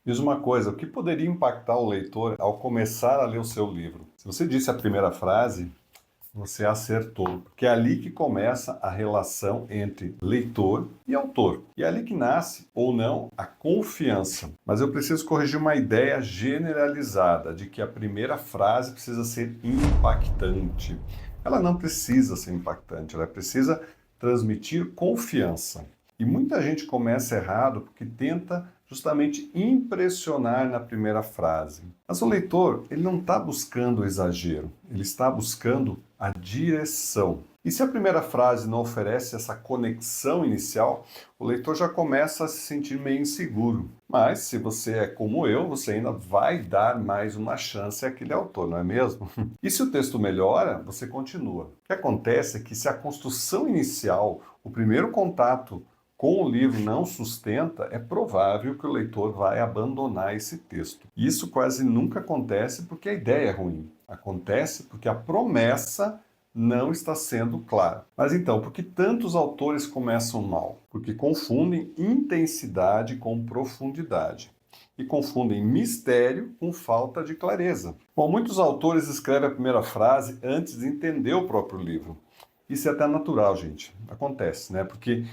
Diz uma coisa, o que poderia impactar o leitor ao começar a ler o seu livro? Se você disse a primeira frase, você acertou, porque é ali que começa a relação entre leitor e autor. E é ali que nasce, ou não, a confiança. Mas eu preciso corrigir uma ideia generalizada de que a primeira frase precisa ser impactante. Ela não precisa ser impactante, ela precisa transmitir confiança. E muita gente começa errado porque tenta justamente impressionar na primeira frase. Mas o leitor, ele não está buscando o exagero, ele está buscando a direção. E se a primeira frase não oferece essa conexão inicial, o leitor já começa a se sentir meio inseguro. Mas se você é como eu, você ainda vai dar mais uma chance àquele autor, não é mesmo? E se o texto melhora, você continua. O que acontece é que se a construção inicial, o primeiro contato com o livro não sustenta, é provável que o leitor vai abandonar esse texto. Isso quase nunca acontece porque a ideia é ruim. Acontece porque a promessa não está sendo clara. Mas então, por que tantos autores começam mal? Porque confundem intensidade com profundidade. E confundem mistério com falta de clareza. Bom, muitos autores escrevem a primeira frase antes de entender o próprio livro. Isso é até natural, gente. Acontece, né? Porque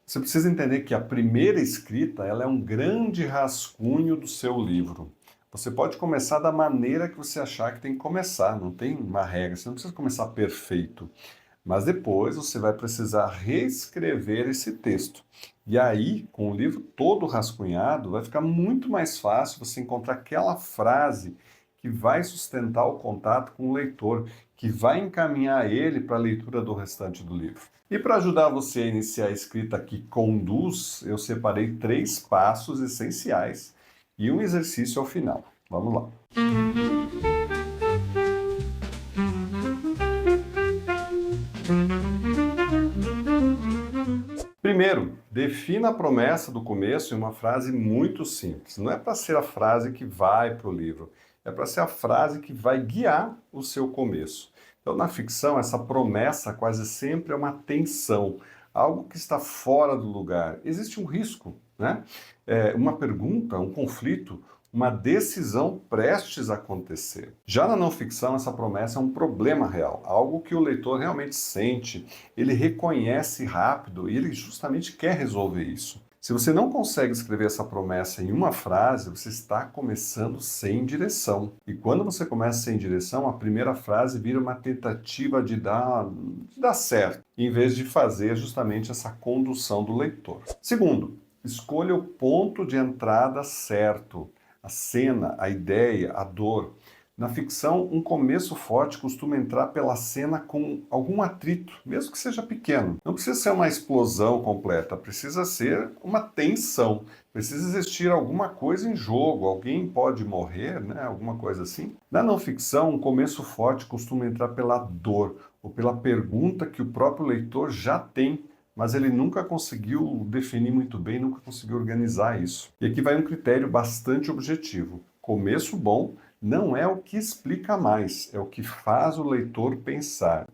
você precisa entender que a primeira escrita, ela é um grande rascunho do seu livro. Você pode começar da maneira que você achar que tem que começar, não tem uma regra, você não precisa começar perfeito. Mas depois você vai precisar reescrever esse texto. E aí, com o livro todo rascunhado, vai ficar muito mais fácil você encontrar aquela frase que vai sustentar o contato com o leitor, que vai encaminhar ele para a leitura do restante do livro. E para ajudar você a iniciar a escrita que conduz, eu separei 3 passos essenciais e um exercício ao final. Vamos lá. Primeiro, defina a promessa do começo em uma frase muito simples. Não é para ser a frase que vai para o livro, é para ser a frase que vai guiar o seu começo. Então, na ficção, essa promessa quase sempre é uma tensão, algo que está fora do lugar. Existe um risco, né? Uma pergunta, um conflito, uma decisão prestes a acontecer. Já na não ficção, essa promessa é um problema real, algo que o leitor realmente sente, ele reconhece rápido e ele justamente quer resolver isso. Se você não consegue escrever essa promessa em uma frase, você está começando sem direção. E quando você começa sem direção, a primeira frase vira uma tentativa de dar certo, em vez de fazer justamente essa condução do leitor. Segundo, escolha o ponto de entrada certo. A cena, a ideia, a dor. Na ficção, um começo forte costuma entrar pela cena com algum atrito, mesmo que seja pequeno. Não precisa ser uma explosão completa, precisa ser uma tensão. Precisa existir alguma coisa em jogo, alguém pode morrer, né? Alguma coisa assim. Na não ficção, um começo forte costuma entrar pela dor ou pela pergunta que o próprio leitor já tem, mas ele nunca conseguiu definir muito bem, nunca conseguiu organizar isso. E aqui vai um critério bastante objetivo. Começo bom não é o que explica mais, é o que faz o leitor pensar.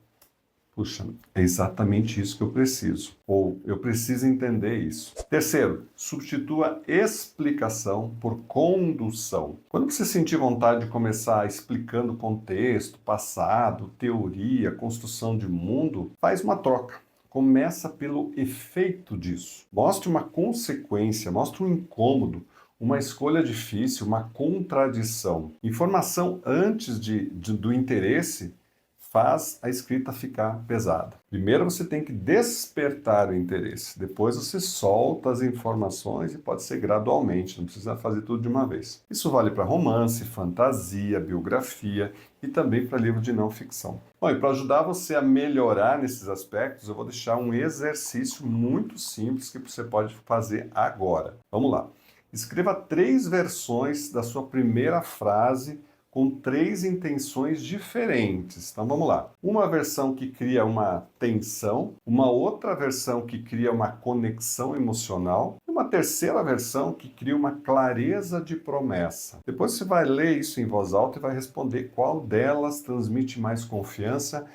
Puxa, é exatamente isso que eu preciso. Ou eu preciso entender isso. Terceiro, substitua explicação por condução. Quando você sentir vontade de começar explicando contexto, passado, teoria, construção de mundo, faz uma troca. Começa pelo efeito disso. Mostre uma consequência, mostre um incômodo, uma escolha difícil, uma contradição. Informação antes do interesse faz a escrita ficar pesada. Primeiro você tem que despertar o interesse, depois você solta as informações e pode ser gradualmente, não precisa fazer tudo de uma vez. Isso vale para romance, fantasia, biografia e também para livro de não ficção. Bom, e para ajudar você a melhorar nesses aspectos, eu vou deixar um exercício muito simples que você pode fazer agora. Vamos lá. Escreva 3 versões da sua primeira frase com 3 intenções diferentes. Então vamos lá. Uma versão que cria uma tensão, uma outra versão que cria uma conexão emocional, e uma terceira versão que cria uma clareza de promessa. Depois você vai ler isso em voz alta e vai responder qual delas transmite mais confiança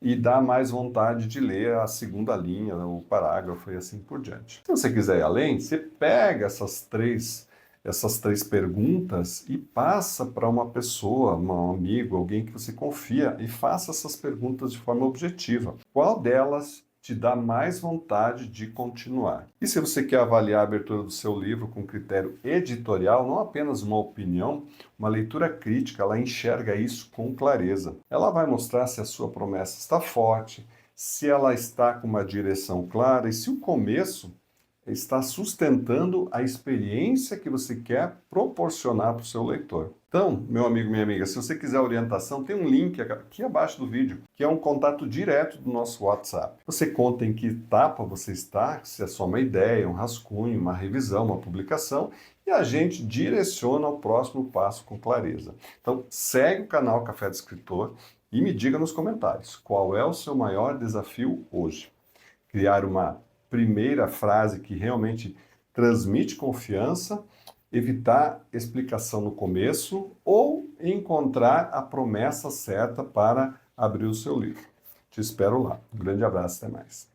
e dá mais vontade de ler a segunda linha, o parágrafo e assim por diante. Se você quiser ir além, você pega essas 3 essas 3 perguntas e passa para uma pessoa, um amigo, alguém que você confia e faça essas perguntas de forma objetiva. Qual delas te dá mais vontade de continuar? E se você quer avaliar a abertura do seu livro com critério editorial, não apenas uma opinião, uma leitura crítica, ela enxerga isso com clareza. Ela vai mostrar se a sua promessa está forte, se ela está com uma direção clara e se o começo está sustentando a experiência que você quer proporcionar para o seu leitor. Então, meu amigo, minha amiga, se você quiser orientação, tem um link aqui abaixo do vídeo, que é um contato direto do nosso WhatsApp. Você conta em que etapa você está, se é só uma ideia, um rascunho, uma revisão, uma publicação, e a gente direciona ao próximo passo com clareza. Então, segue o canal Café do Escritor e me diga nos comentários qual é o seu maior desafio hoje. Criar uma primeira frase que realmente transmite confiança, evitar explicação no começo ou encontrar a promessa certa para abrir o seu livro. Te espero lá. Um grande abraço, até mais.